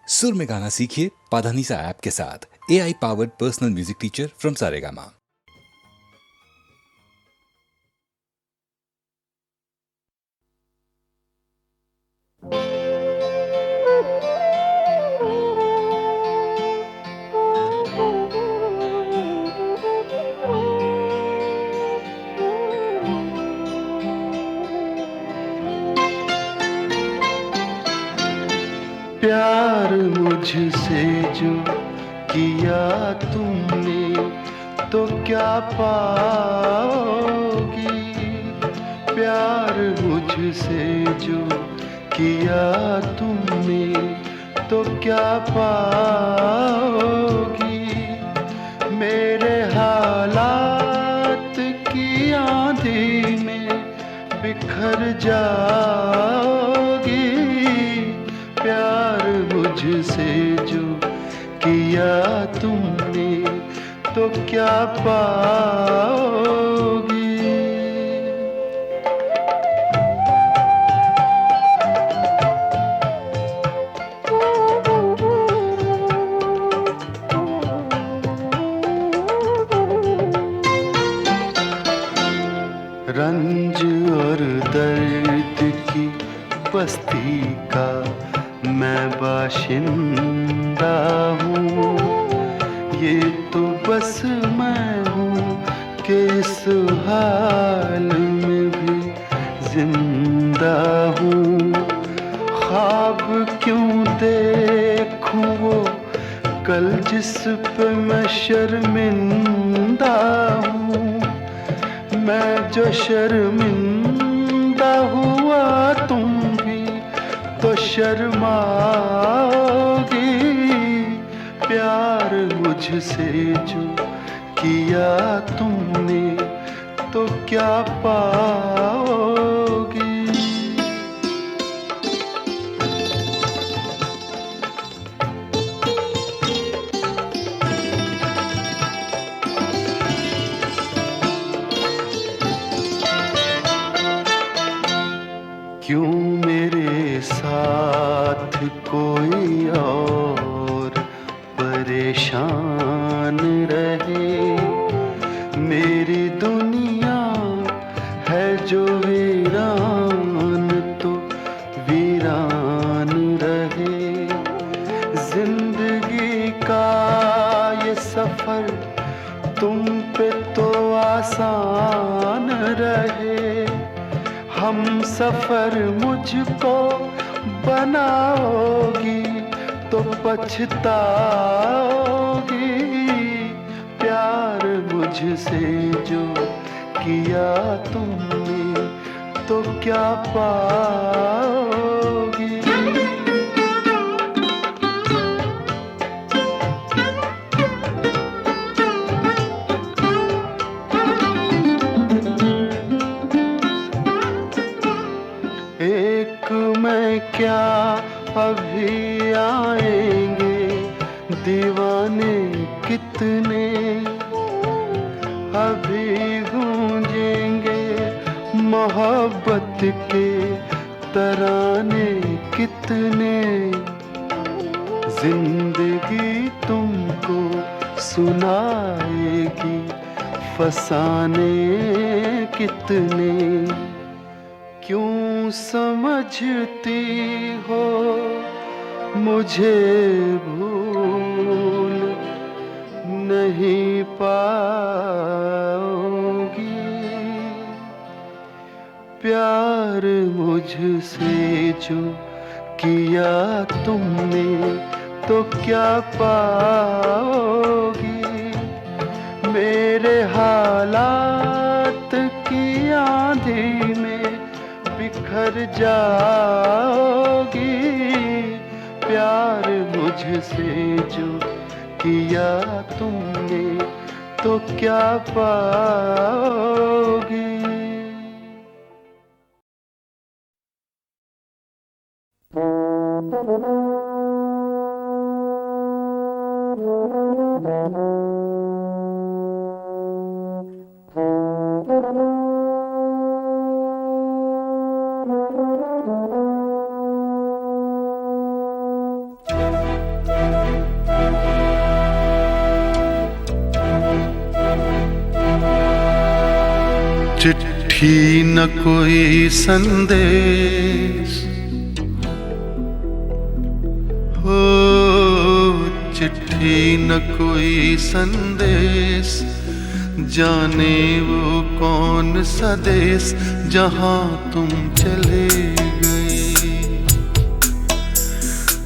सुर में गाना सीखिए पाधानीसा ऐप के साथ। AI powered personal music teacher from Saregama. प्यार मुझसे जो किया तुमने तो क्या पाओगी। प्यार मुझसे जो किया तुमने तो क्या पाओगी। मेरे हालात की आंधी में बिखर जाओगी। प्यार मुझसे जो किया तुमने तो क्या पाओगी। रंज और दर्द की बस्ती का मैं बाशिंदा हूँ। ये तो बस मैं हूँ कि इस हाल में भी जिंदा हूँ। ख्वाब क्यों देखूँ वो कल जिस पे मैं शर्मिंदा हूँ। मैं जो शर्मिंदा हुआ तुम भी तो शर्माओगी। प्यार मुझसे जो किया तुमने तो क्या पाओगी। क्यों मेरे साथ कोई और परेशान रहे। मेरी दुनिया है जो वीरान तो वीरान रहे। जिंदगी का ये सफर तुम पे तो आसान रहे। हम सफर मुझको बनाओगी तो पछताओगी। प्यार मुझसे जो किया तुमने तो क्या पाओगी। एक मैं क्या अभी आएंगे दीवाने कितने। अभी गूंजेंगे मोहब्बत के तराने कितने। जिंदगी तुमको सुनाएगी फसाने कितने। क्यों समझती हो मुझे भूल नहीं पाओगी। प्यार मुझसे जो किया तुमने तो क्या पाओगी। मेरे हालात की आंधी में बिखर जाओगी। प्यार मुझसे जो किया तुमने तो क्या पाओगी। चिट्ठी न कोई संदेश हो, चिट्ठी न कोई संदेश, जाने वो कौन सा देश जहां तुम चले गए।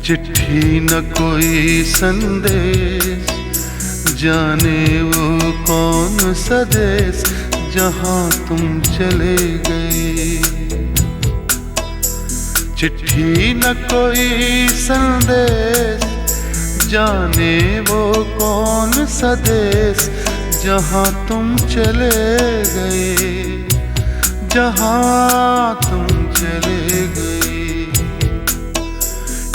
चिट्ठी न कोई संदेश, जाने वो कौन सा देश जहां तुम चले गए। चिट्ठी न कोई संदेश, जाने वो कौन सा देश जहां तुम चले गए, जहां तुम चले गए।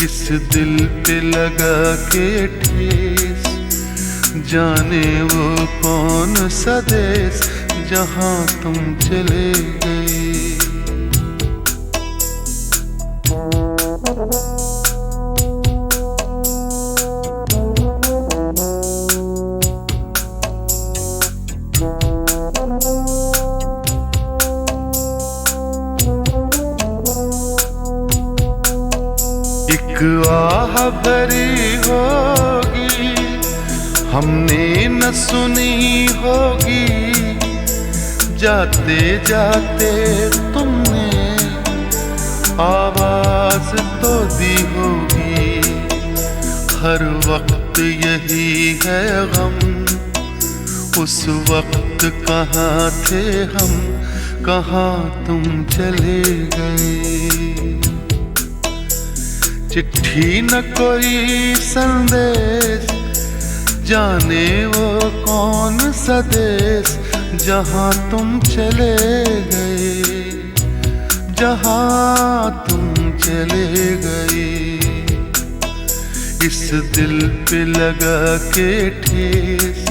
इस दिल पे लगा के ठेस, जाने वो कौन सा देश जहां तुम चले गए। एक आह भरी होगी, हमने न सुनी होगी, जाते जाते तुमने आवाज तो दी होगी। हर वक्त यही है गम, उस वक्त कहाँ थे हम, कहाँ तुम चले गए। चिट्ठी न कोई संदेश, जाने वो कौन सा देश जहां तुम चले गए, जहां तुम चले गए। इस दिल पे लगा के ठेस,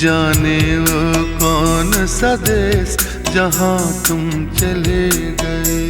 जाने वो कौन सा देश जहां तुम चले गए।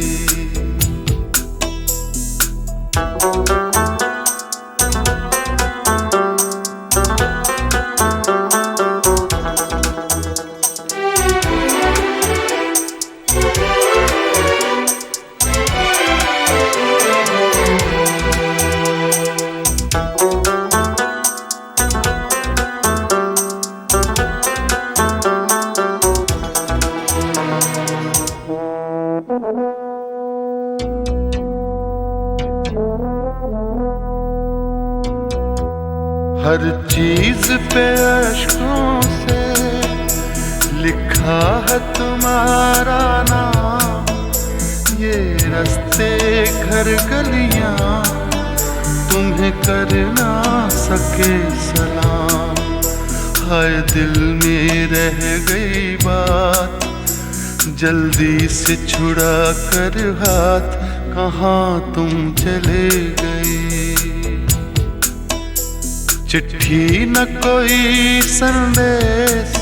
हर चीज पे अश्कों से लिखा है तुम्हारा नाम। ये रास्ते घर गलियां तुम्हें कर ना सके सलाम। हाय दिल में रह गई बात, जल्दी से छुड़ा कर हाथ, कहाँ तुम चले गए। चिट्ठी न कोई संदेश,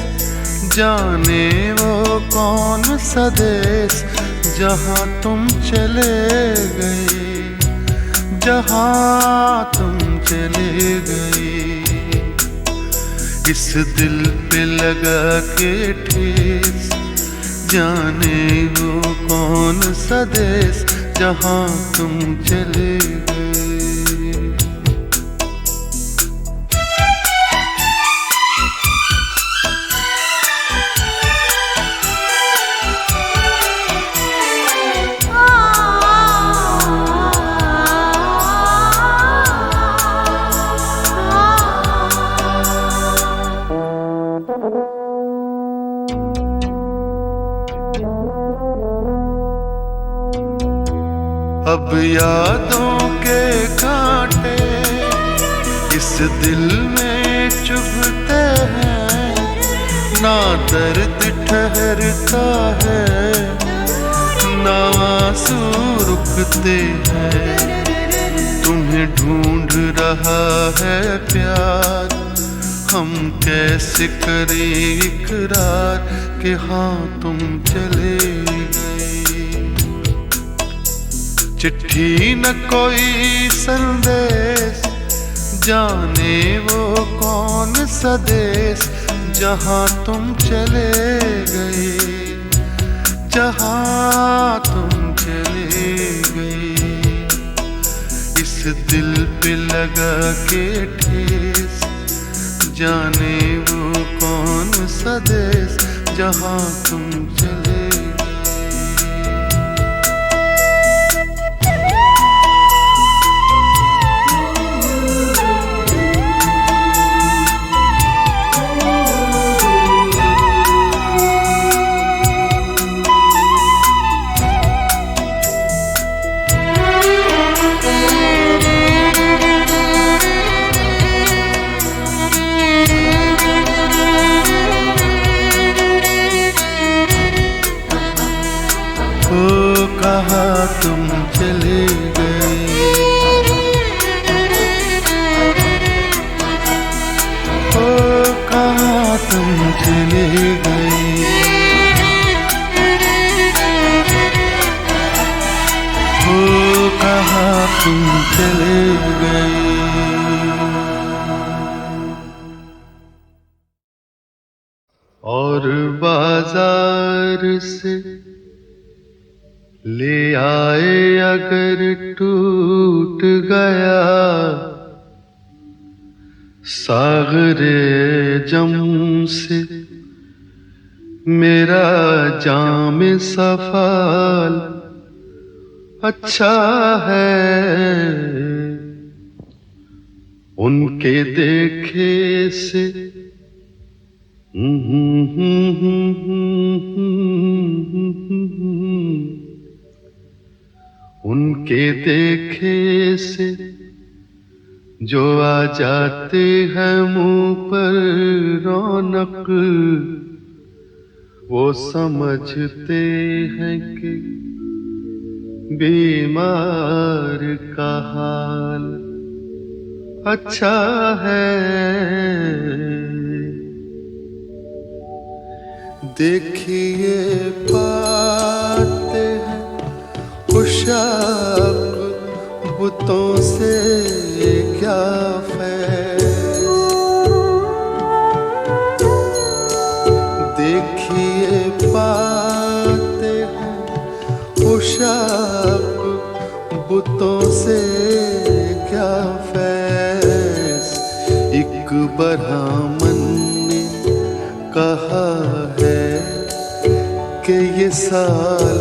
जाने वो कौन सा देश जहां तुम चले गए, जहां तुम चले गए। इस दिल पे लगा के ठेस, जाने वो कौन सा देश जहां तुम चले गए। अब यादों के कांटे इस दिल में चुभते हैं, ना दर्द ठहरता है, ना आंसू रुकते हैं। तुम्हें ढूंढ रहा है प्यार, हम कैसे करें इकरार कि हाँ तुम चले गए। चिट्ठी न कोई संदेश, जाने वो कौन सा देश जहां तुम चले गए, जहां तुम चले गए, इस दिल पे लगा के ठेस, जाने वो कौन सा देश जहां तुम चले कहाँ तुम चले गए, ओ कहाँ तुम चले गए, ओ कहाँ तुम चले गए। और बाजार से ले आए अगर टूट गया सागरे जम से मेरा जाम सफाल, अच्छा है उनके देखे से उनके देखे से जो आ जाते हैं मुंह पर रौनक, वो समझते हैं कि बीमार का हाल अच्छा है। देखिए पाते हैं खुशाक बुतों से क्या फैज़, देखिए पाते हैं खुशाक बुतों से क्या फैज़। एक ब्राह्मण ने कहा है कि ये साल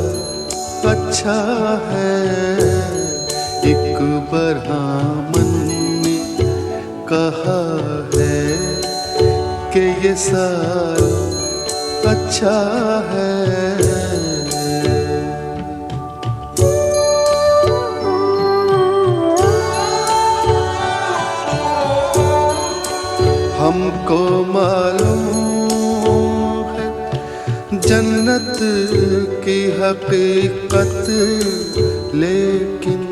अच्छा है, एक ब्राह्मण ने कहा है कि ये साल अच्छा है। हमको मालूम है जन्नत की हकीकत, लेकिन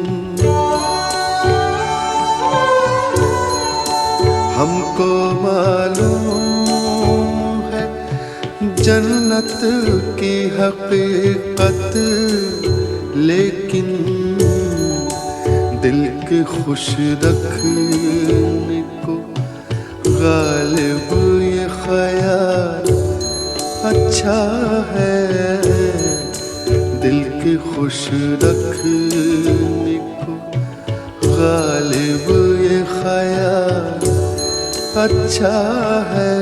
हमको मालूम है जन्नत की हकीकत, लेकिन दिल के खुश रखने को गालिब ये ख्याल अच्छा है। दिल के खुश रखने को गालिब ये ख्याल अच्छा है।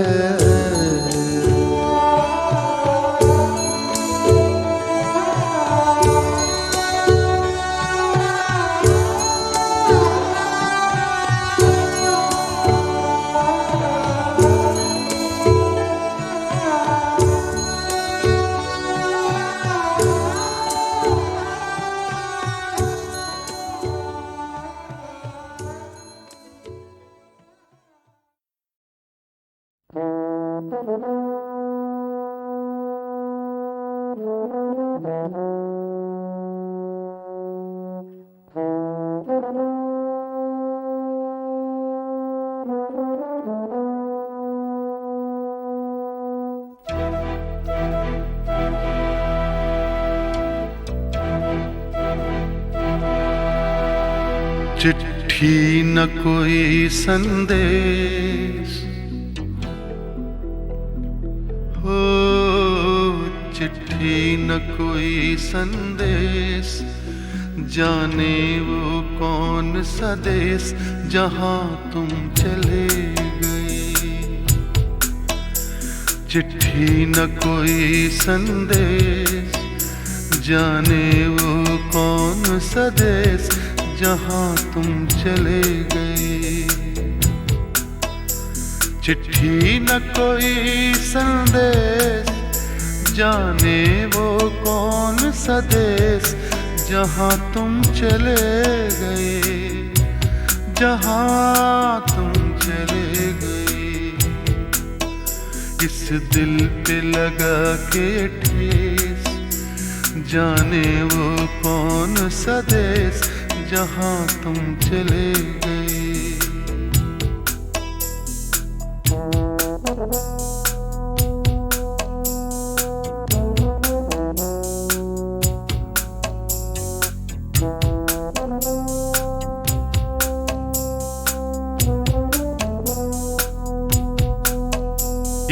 चिट्ठी न कोई संदेश हो, चिट्ठी चिट्ठी न कोई संदेश, जाने वो कौन सा देश जहां तुम चले गए। चिट्ठी न कोई संदेश, जाने वो कौन सा देश जहां तुम चले गए। चिट्ठी न कोई संदेश, जाने वो कौन सा देश जहां तुम चले गए, जहां तुम चले गए। इस दिल पे लगा के ठेस, जाने वो कौन सा देश जहां तुम चले गए।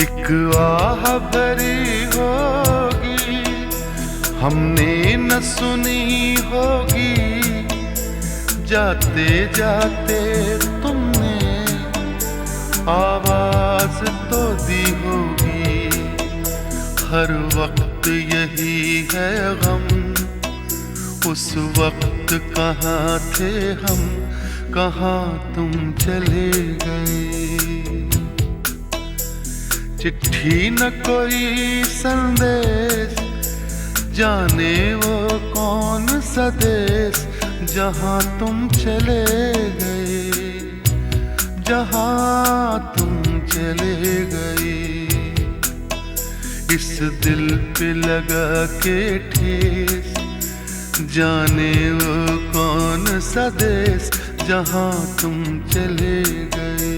एक आह भरी होगी हमने न सुनी होगी, जाते जाते तुमने आवाज तो दी होगी। हर वक्त यही है गम, उस वक्त कहाँ थे हम, कहाँ तुम चले गए। चिट्ठी न कोई संदेश, जाने वो कौन सा देश जहां तुम चले गए, जहां तुम चले गए। इस दिल पे लगा के ठेस, जाने वो कौन सा देश जहां तुम चले गए।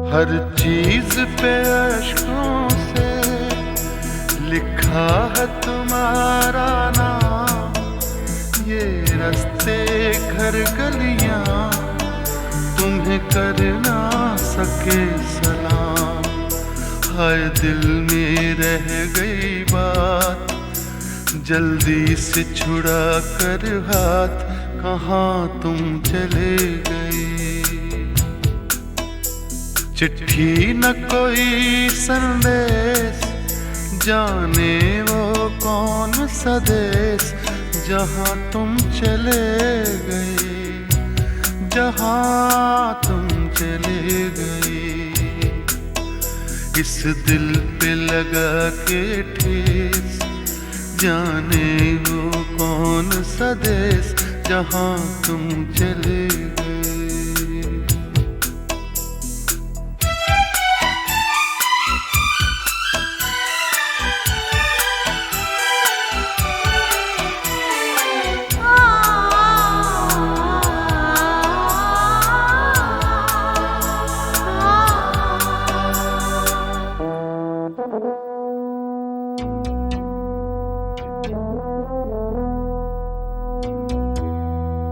हर चीज पे अश्कों से लिखा है तुम्हारा नाम, ये रास्ते घर गलियां तुम्हें कर ना सके सलाम। हाय दिल में रह गई बात, जल्दी से छुड़ा कर हाथ, कहाँ तुम चले गए। चिट्ठी न कोई संदेश, जाने वो कौन सा देश जहां तुम चले गए, जहां तुम चले गए। इस दिल पे लगा के ठेस, जाने वो कौन सा देश जहां तुम चले गए।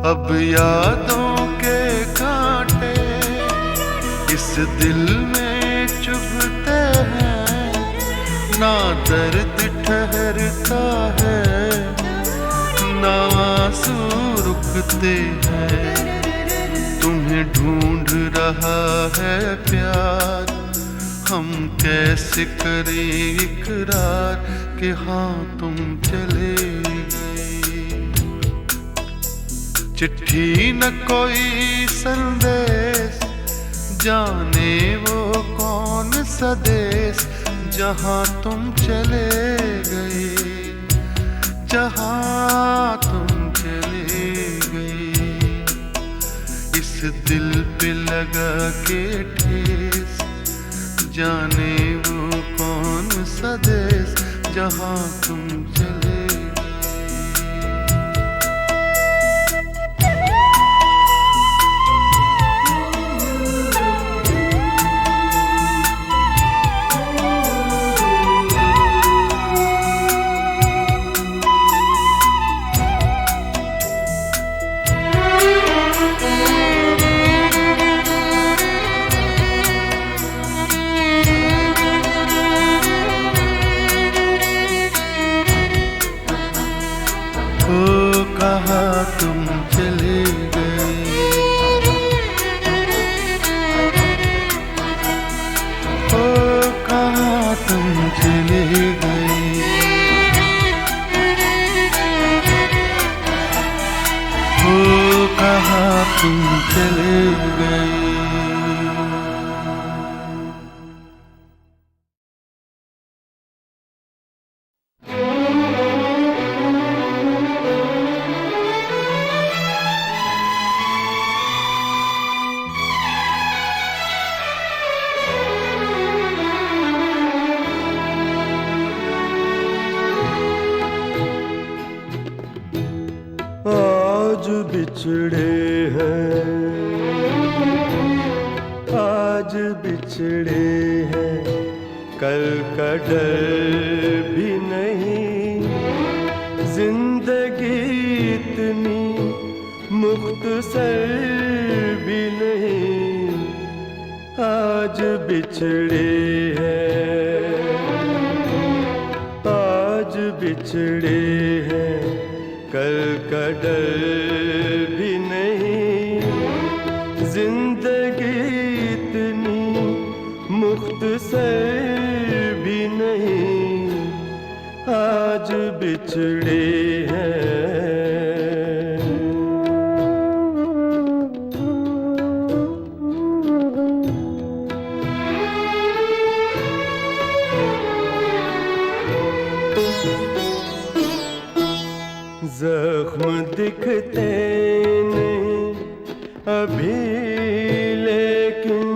अब यादों के कांटे इस दिल में चुभते हैं, ना दर्द ठहरता है, ना आंसू रुकते हैं। तुम्हें ढूंढ रहा है प्यार, हम कैसे करें इकरार कि हाँ तुम चले गए। चिट्ठी न कोई संदेश, जाने वो कौन सा देश जहां तुम चले गए, जहां तुम चले गए। इस दिल पे लगा के ठेस, जाने वो कौन सा देश जहाँ तुम चले। ओ कहाँ तुम चले गए, ओ कहाँ तुम चले गए, ओ कहाँ तुम चले गए। आज बिछड़े हैं, आज बिछड़े हैं, कल का डर भी नहीं। जिंदगी इतनी मुख्तसर भी नहीं। आज बिछड़े हैं, आज बिछड़े हैं, कल का डर भी नहीं। जिंदगी इतनी मुख्तसर भी नहीं। आज बिछड़े हैं। जख्म दिखते नहीं अभी, लेकिन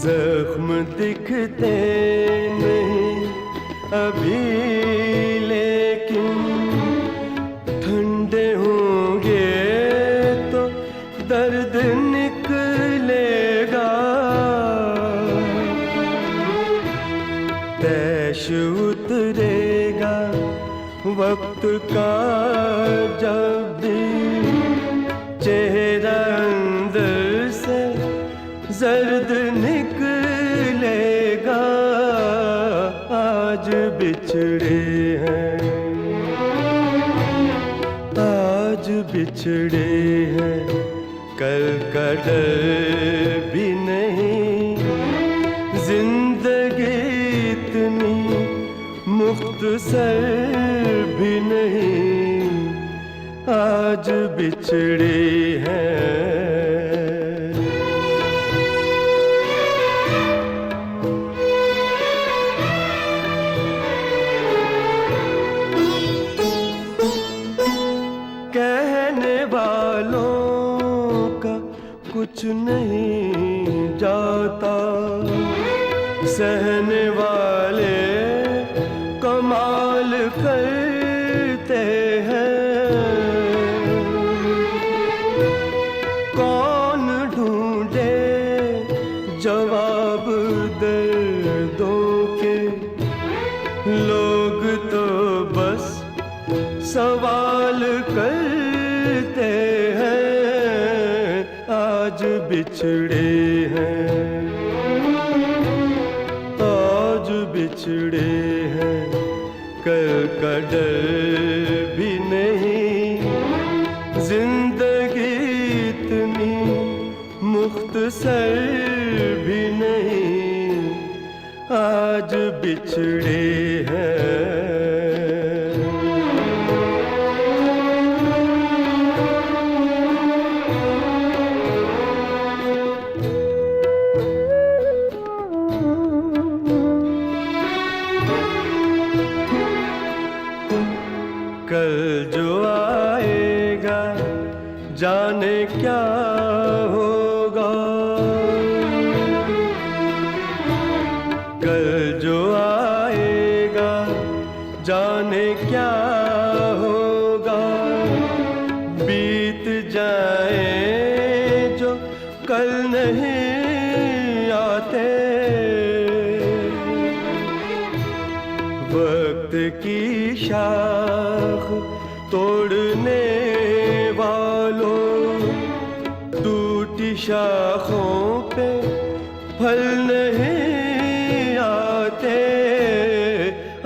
जख्म दिखते नहीं अभी, लेकिन ठंडे होंगे तो दर्द निकलेगा। तैश उतरेगा वक्त का जब भी, चेहरा अंदर से जर्द निकलेगा। आज बिछड़े हैं, आज बिछड़े हैं, कल का डर भी नहीं। जिंदगी इतनी मुख्तसर भी नहीं। आज बिछड़े हैं। कहने वालों का कुछ नहीं जाता, सहने वाले कमाल करते हैं। कौन ढूंढे जवाब दर्दों के, लोग तो बस सवाल करते हैं। आज बिछड़े हैं, आज बिछड़े हैं, कल का डर भी नहीं। जिंदगी इतनी मुख्तसर भी नहीं। आज बिछड़े हैं। कल जो आएगा जाने क्या होगा। कल जो आएगा जाने क्या होगा। बीत जाए जो कल नहीं आते। वक्त की शाख तोड़ने वालों, टूटी शाखों पे फल नहीं आते।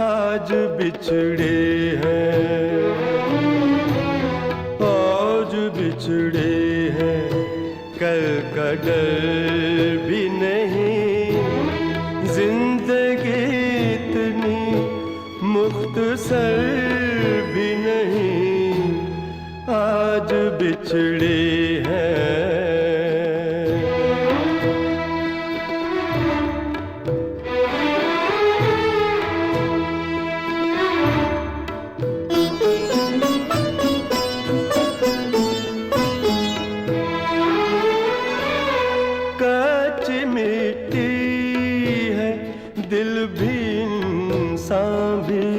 आज बिछड़े हैं, आज बिछड़े हैं, कल का डर भी नहीं। जिंदगी इतनी मुख्तसर भी नहीं, आज बिछड़े हैं। कच्ची मिट्टी है दिल भी इंसान भी,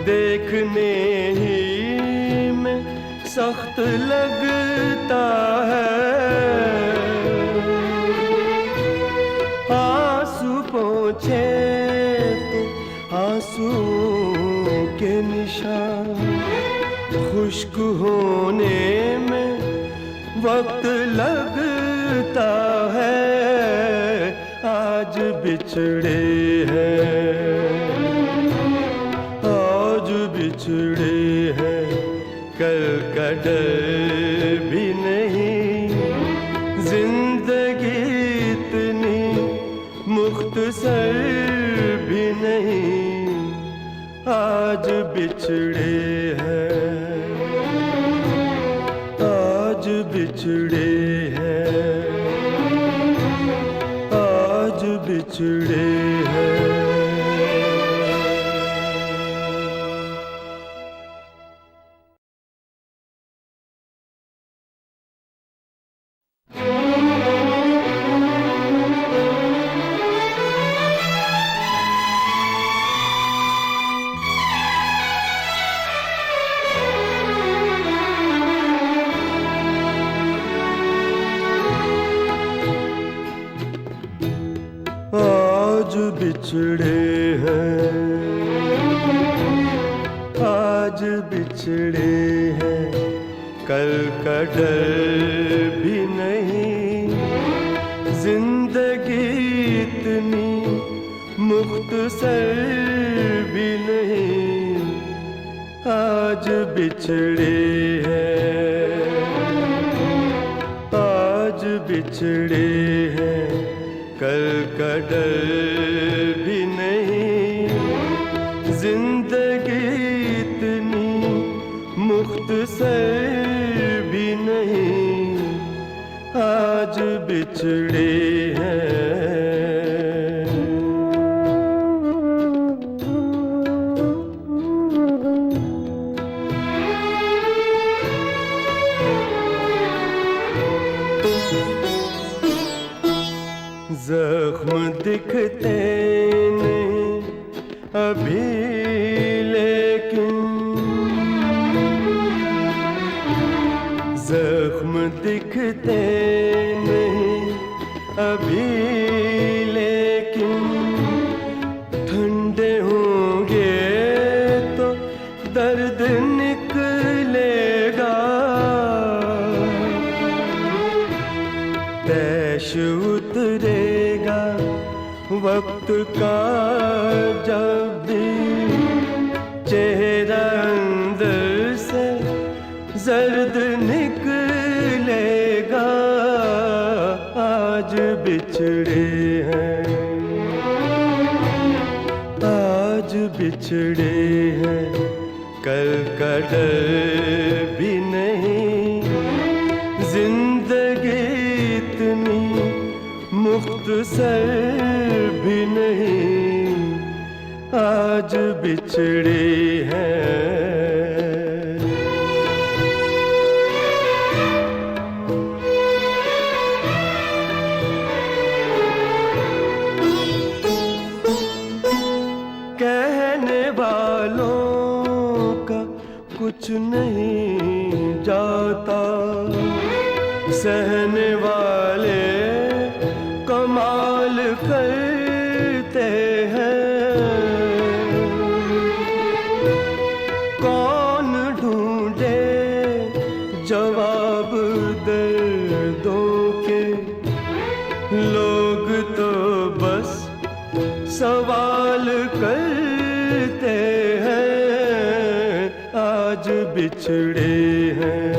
देखने ही में सख्त लगता है। आंसू पोंछे तो आंसू के निशान, खुश्क होने में वक्त लगता है। आज बिछड़े हैं, आज बिछड़े हैं, कल का डर भी नहीं। जिंदगी इतनी मुख्तसर भी नहीं, आज बिछड़े हैं, आज बिछड़े हैं, आज बिछड़े हैं। आज बिछड़े हैं, आज बिछड़े हैं, कल का डर भी नहीं। जिंदगी इतनी मुख्तसर भी नहीं, आज बिछड़े हैं, आज बिछड़े हैं, कल का डर भी नहीं। जिंदगी इतनी मुख्तसर भी नहीं, आज बिछड़े हैं। जख्म दिखते नहीं अभी लेकिन, जख्म दिखते नहीं अभी लेकिन, ठंडे होंगे तो दर्द निकलेगा। तैश उतरेगा वक्त का जब भी, चेहरा अंदर से जर्द निकलेगा। आज बिछड़े हैं, आज बिछड़े हैं, कल का डर भी नहीं। जिंदगी इतनी मुख्तसर भी नहीं, आज बिछड़े हैं। कहने वालों का कुछ नहीं जाता, सहने वाले कमाल करते हैं। कौन ढूंढे जवाब दर्दों के, लोग तो बस सवाल करते हैं। आज बिछड़े हैं,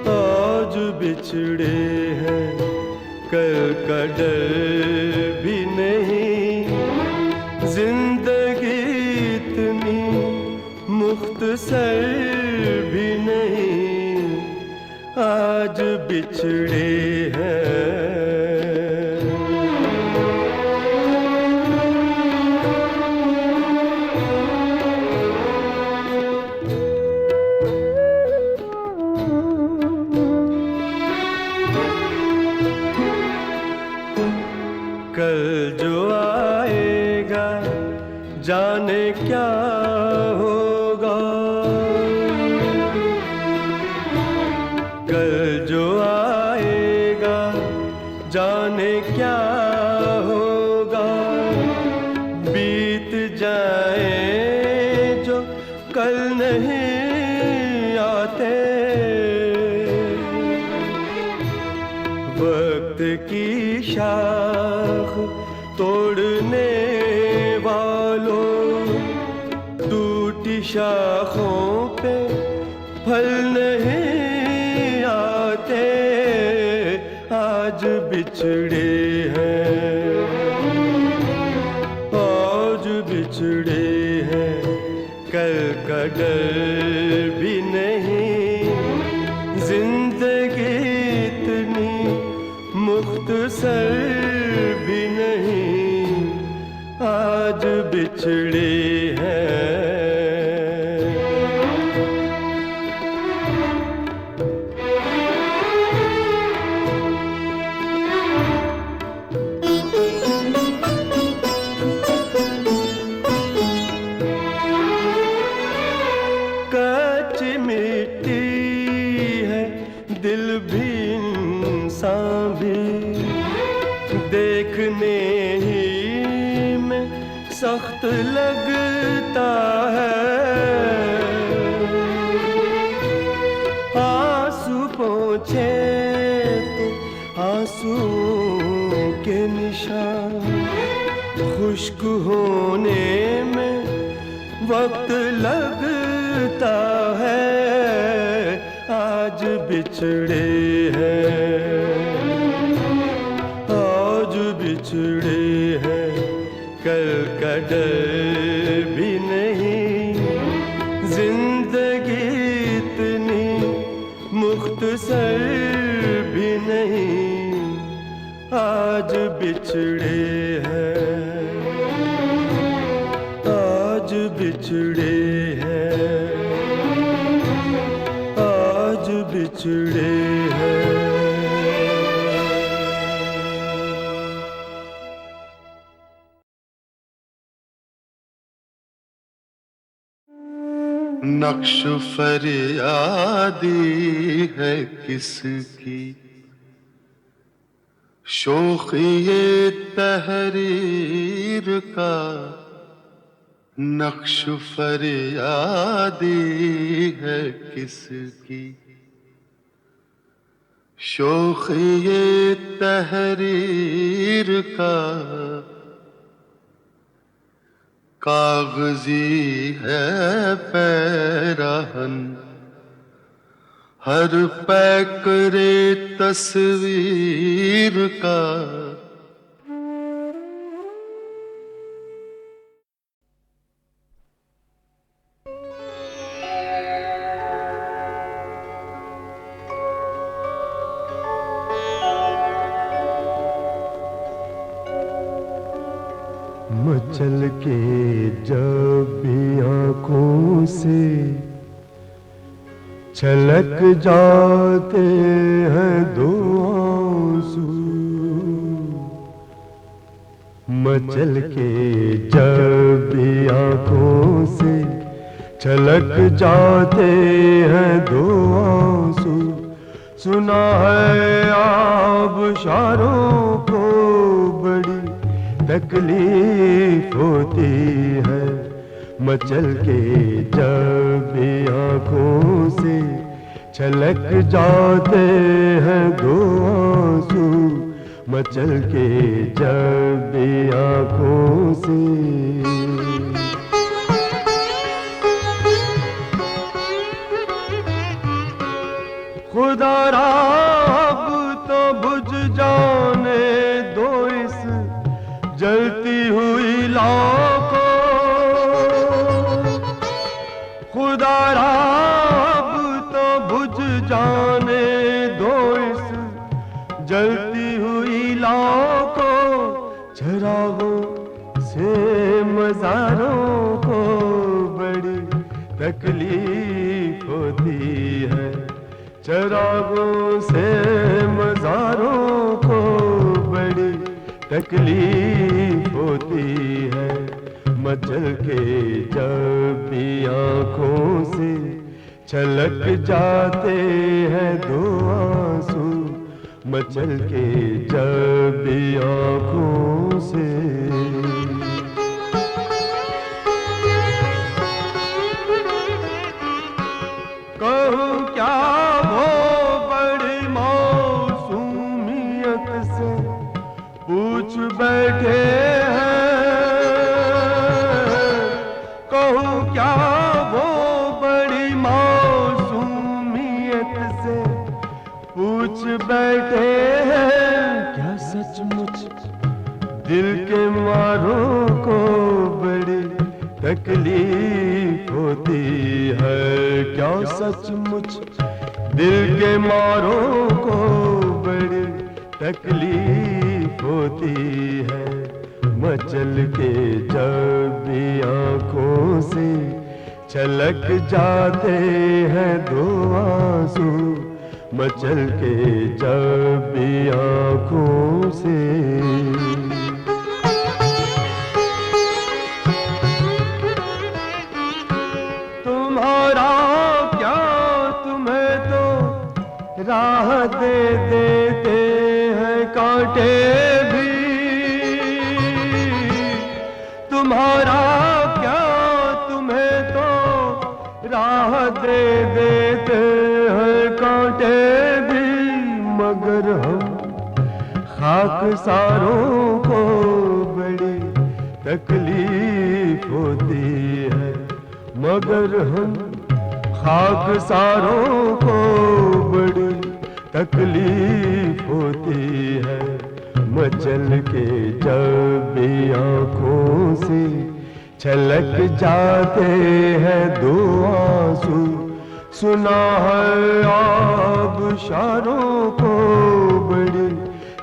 आज बिछड़े हैं, कल का डर भी नहीं। जिंदगी इतनी मुख्तसर भी नहीं, आज बिछड़े हैं। कल जो आएगा जाने क्या होगा, कल जो आएगा जाने क्या होगा। बीत जाए जो कल नहीं आते, वक्त की शाख तोड़ने वालों, टूटी शाखों पे फल नहीं आते। आज बिछड़े हैं, आज बिछड़े हैं, कल का डर भी नहीं। जिंदगी इतनी मुख्तसर भी नहीं, आज बिछड़े हैं। कच्ची मिट्टी है दिल भी इंसान भी, देखने ही में सख्त लगता है। आंसू पोंछे तो आंसुओं के निशान, खुश्क होने में वक्त लगता है। आज बिछड़े हैं, आज बिछड़े हैं, कल का डर भी नहीं। जिंदगी इतनी मुख्तसर भी नहीं, आज बिछड़े हैं, आज बिछड़े हैं, आज बिछड़े हैं। नक्श फरियादी है किसकी, शोखी ये तहरीर का। नक्श फरियादी है किसकी, शोखी ये तहरीर का। कागजी है पैराहन, हर पैकरे तस्वीर का। मचल के जब भी आँखों से छलक जाते हैं दो आंसू, मचल के जब भी आंखों से छलक जाते हैं दो आंसू, सुना है आबशारों को बड़ी तकलीफ होती है। मचल के जब भी आंखों से छलक जाते हैं दो आंसू, मचल के जब भी आंखों से। खुदा अब तो बुझ जाने दो इस जलती हुई लौ को, खुदा अब तो बुझ जाने दो इस जलती हुई लौ को, चरागों से मज़ारों को बड़ी तकलीफ होती है। चरागों से मज़ारों को बड़ी तकलीफ होती है। मचल के जब भी आंखों से छलक जाते हैं दो आंसू, मचल के जब भी आंखों से। कहूँ क्या वो बड़ी मौसूमियत से पूछ बैठे हैं, कहूँ क्या वो बड़ी मौसूमियत से पूछ बैठे हैं। क्या सचमुच दिल के मारों को बड़ी तकलीफ होती है? क्या सचमुच दिल के मारों को बड़ी तकलीफ होती है? मचल के जब भी आंखों से छलक जाते हैं दो आंसू, मचल के जब भी आंखों से। तुम्हारा क्या, तुम्हें तो राह दे देते हैं कांटे भी। तुम्हारा क्या, तुम्हें तो राह दे देते हैं कांटे भी, मगर हम खाकसारों को बड़ी तकलीफ होती है। मगर हम खाकसारों को बड़ी तकलीफ होती है। मचल के जब भी आंखों से छलक जाते हैं दो आंसू, सुना है आबशारों को बड़ी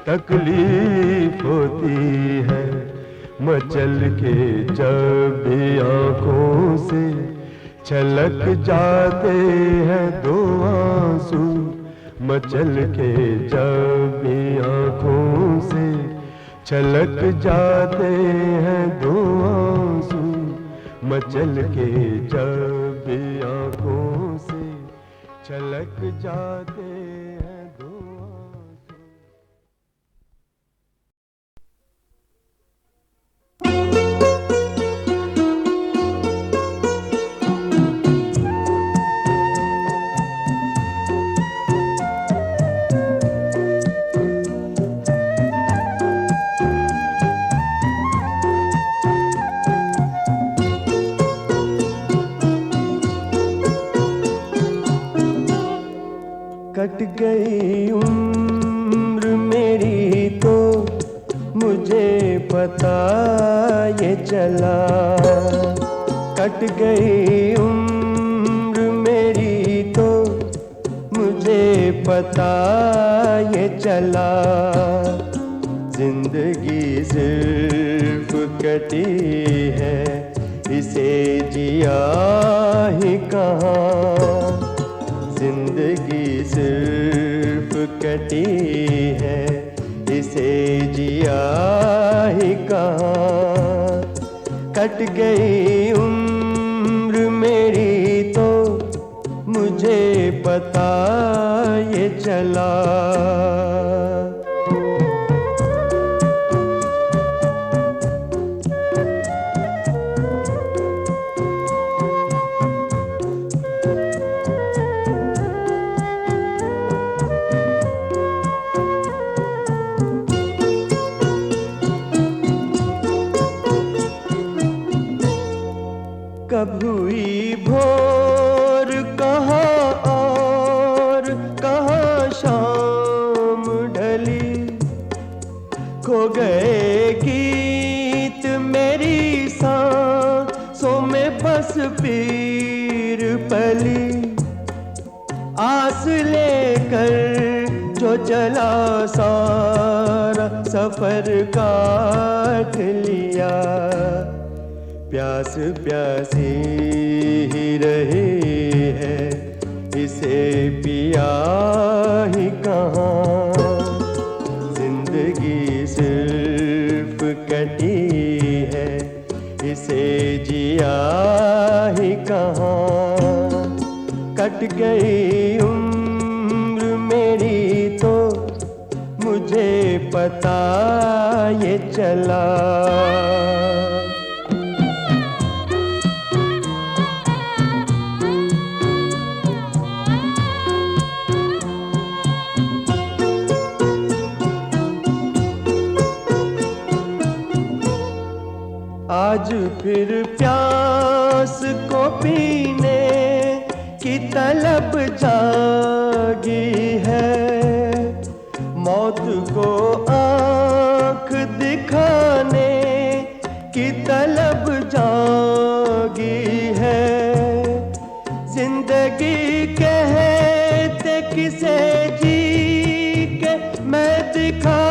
तकलीफ होती है। मचल के जब भी आंखों से छलक जाते हैं दो आंसू, मचल के जब भी आंखों से छलक जाते हैं दो आंसू, मचल के जब भी आंखों से छलक जाते हैं दो आंसू। कट गई उम्र मेरी तो मुझे पता ये चला, कट गई उम्र मेरी तो मुझे पता ये चला। जिंदगी सिर्फ कटी है, इसे जिया ही कहाँ। जिंदगी सिर्फ कटी है, इसे जिया ही कहाँ, कट गई उम्र मेरी तो मुझे पता ये चला। कब हुई भोर कहाँ और कहाँ शाम ढली, खो गए गीत मेरी सांसों में बस पीर पली। आस लेकर जो चला सारा सफर काट लिया, प्यास प्यासी ही रही है इसे पिया ही कहाँ। जिंदगी सिर्फ कटी है इसे जिया ही कहाँ, कट गई उम्र मेरी तो मुझे पता ये चला। आज फिर प्यास को पीने की तलब जागी है, मौत को आँख दिखाने की तलब जागी है। जिंदगी कहते किसे जी के मैं दिखा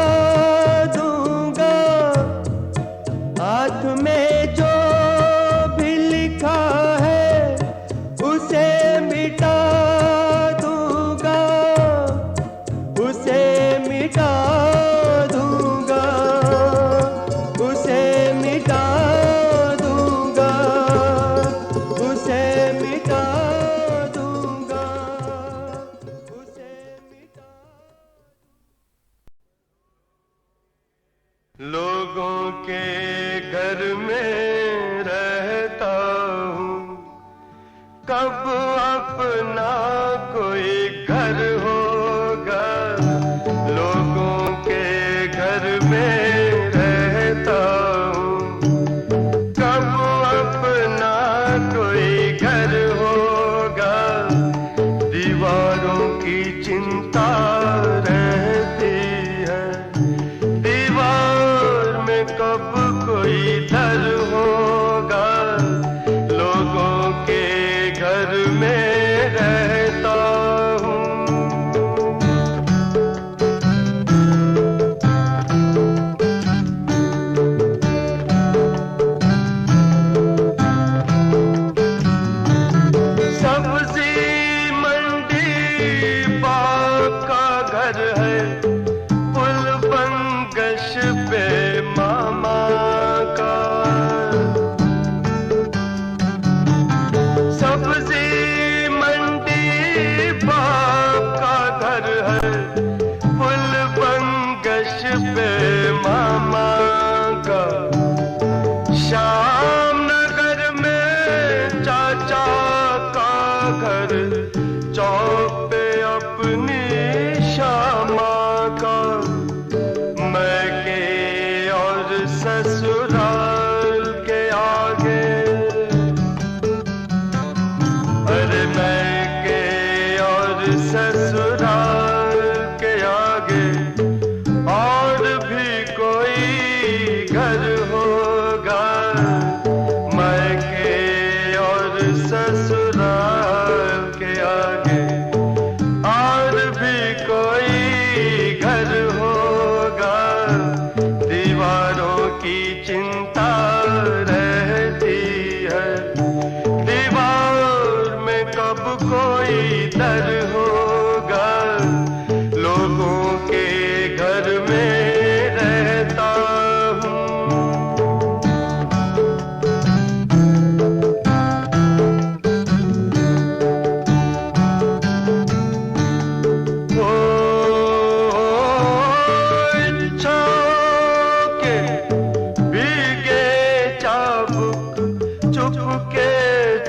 दूंगा, हाथ में जो भी लिखा है उसे मिटा दूंगा, उसे मिटा दूंगा, उसे मिटा दूंगा, उसे मिटा दूंगा।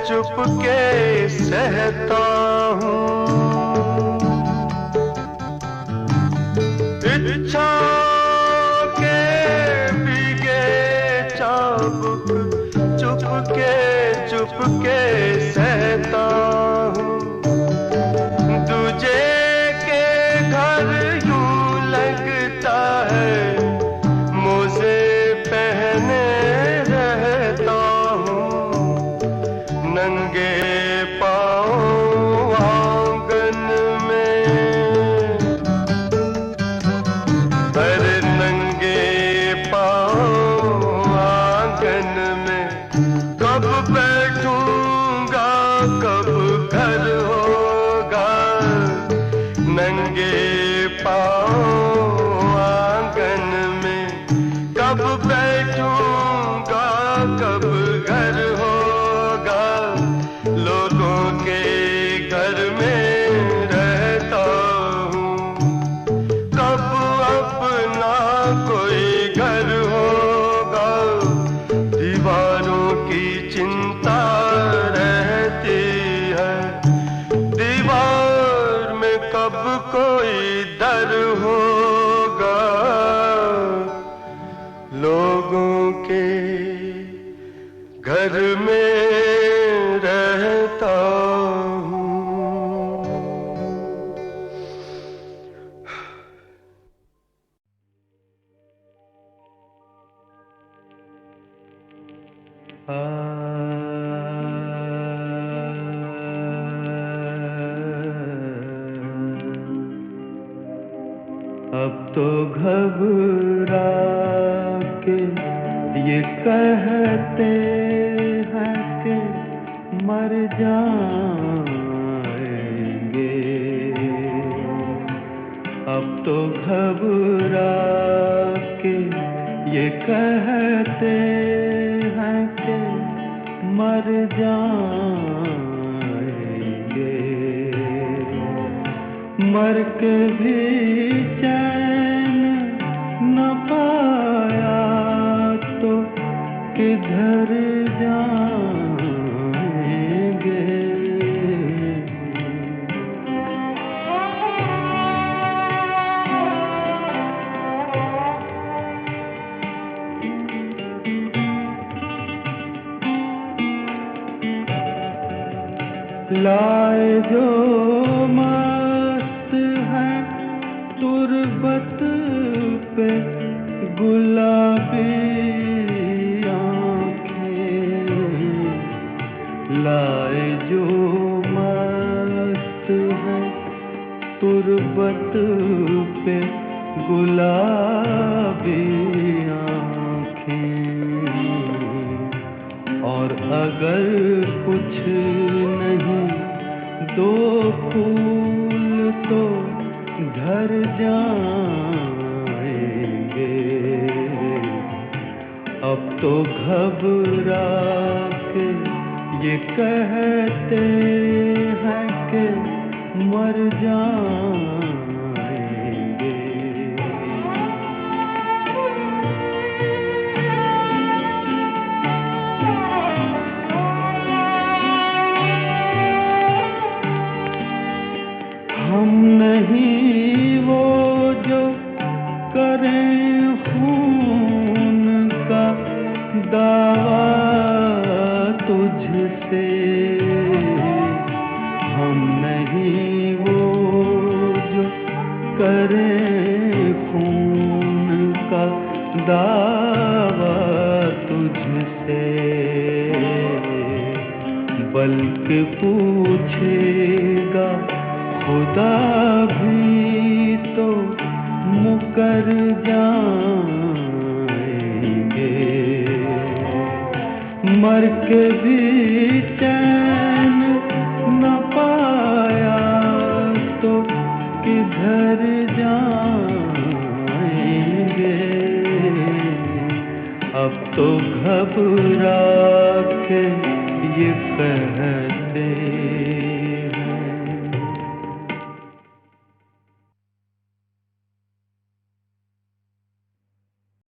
चुपके सहता हूँ। इच्छा के भीगे चाबुक चुपके सहता हूँ। दूजे के घर यूं लगता है मोज़े पहने रहता हूँ। नंगे पाँव आंगन में, अरे नंगे पाँव आंगन में कब बैठूंगा कब घर होगा। नंगे पाँव आंगन में कब बैठूंगा कब घर होगा। लोगों के घर में रहता हूँ, कब अपना कोई घर होगा। दीवारों की चिंता रहती है, दीवार में कब कोई दर होगा। लोगों के घर में रहता हूँ। अब तो घबरा के ये कहते हैं कि मर जाएंगे। अब तो घबरा के ये कहते हैं कि मर जाएंगे। मर के भी चैन न पाया तो किधर जाएंगे। लाए जो मस्त है तुरबत पे गुलाबी आँखें। लाए जो मस्त है तुरबत पे गुलाबी आँखें। और अगर कुछ नहीं दो फूल तो घर जाएंगे। अब तो घबरा के ये कहते हैं कि मर जाएंगे। हम नहीं वो जो करें खून का दावा तुझसे। हम नहीं वो जो करें खून का दावा तुझसे। बल्कि पूछेगा खुदा भी तो मुकर जाएंगे। मर के भी चैन न पाया तो किधर जाएंगे। अब तो घबरा के ये कहते